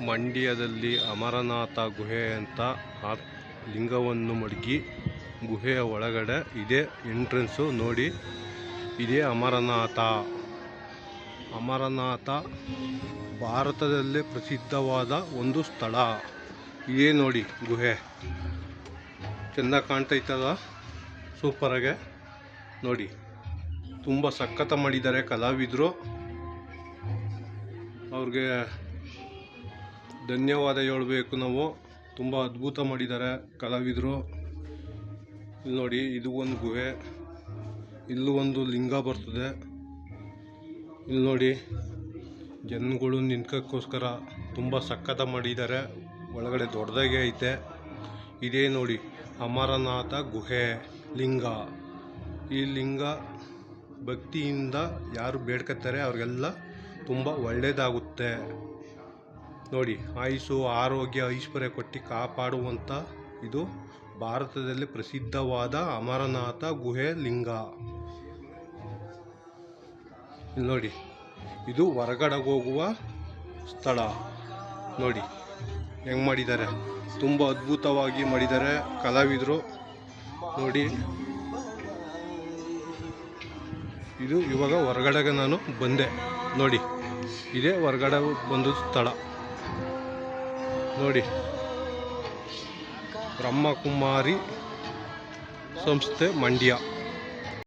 ಮಂಡ್ಯದಲ್ಲಿ ಅಮರನಾಥ ಗುಹೆ ಅಂತ ಆ ಲಿಂಗವನ್ನು ಮಡಗಿ ಗುಹೆಯ ಒಳಗಡೆ ಇದೇ ಎಂಟ್ರೆನ್ಸು ನೋಡಿ. ಇದೇ ಅಮರನಾಥ ಭಾರತದಲ್ಲೇ ಪ್ರಸಿದ್ಧವಾದ ಒಂದು ಸ್ಥಳ. ಇದೇ ನೋಡಿ ಗುಹೆ, ಚೆನ್ನಾಗಿ ಕಾಣ್ತೈತಲ್ಲ, ಸೂಪರಾಗೆ ನೋಡಿ. ತುಂಬ ಸಖತ್ ಮಾಡಿದ್ದಾರೆ ಕಲಾವಿದರು, ಅವ್ರಿಗೆ ಧನ್ಯವಾದ ಹೇಳಬೇಕು ನಾವು. ತುಂಬ ಅದ್ಭುತ ಮಾಡಿದ್ದಾರೆ ಕಲಾವಿದರು. ಇಲ್ಲಿ ನೋಡಿ, ಇದು ಒಂದು ಗುಹೆ, ಇಲ್ಲೂ ಒಂದು ಲಿಂಗ ಬರ್ತದೆ. ಇಲ್ಲಿ ನೋಡಿ, ಜನಗಳು ನಿಂತ್ಕೋಕ್ಕೋಸ್ಕರ ತುಂಬ ಸಖತ್ ಮಾಡಿದ್ದಾರೆ. ಒಳಗಡೆ ದೊಡ್ಡದಾಗೆ ಐತೆ. ಇದೇ ನೋಡಿ ಅಮರನಾಥ ಗುಹೆ ಲಿಂಗ. ಈ ಲಿಂಗ ಭಕ್ತಿಯಿಂದ ಯಾರು ಬೇಡ್ಕೊತಾರೆ ಅವ್ರಿಗೆಲ್ಲ ತುಂಬ ಒಳ್ಳೆಯದಾಗುತ್ತೆ ನೋಡಿ. ಆಯುಸ್ಸು, ಆರೋಗ್ಯ, ಐಶ್ವರ್ಯ ಕೊಟ್ಟು ಕಾಪಾಡುವಂಥ ಇದು ಭಾರತದಲ್ಲಿ ಪ್ರಸಿದ್ಧವಾದ ಅಮರನಾಥ ಗುಹೆ ಲಿಂಗ. ಇಲ್ಲಿ ನೋಡಿ, ಇದು ಹೊರಗಡೆ ಹೋಗುವ ಸ್ಥಳ ನೋಡಿ ಹೆಂಗೆ ಮಾಡಿದ್ದಾರೆ. ತುಂಬ ಅದ್ಭುತವಾಗಿ ಮಾಡಿದ್ದಾರೆ ಕಲಾವಿದರು ನೋಡಿ. ಇದು ಇವಾಗ ಹೊರಗಡೆಗೆ ನಾನು ಬಂದೆ ನೋಡಿ. ಇದೇ ಹೊರಗಡೆ ಬಂದ ಸ್ಥಳ ನೋಡಿ. ಬ್ರಹ್ಮಕುಮಾರಿ ಸಂಸ್ಥೆ ಮಂಡ್ಯ.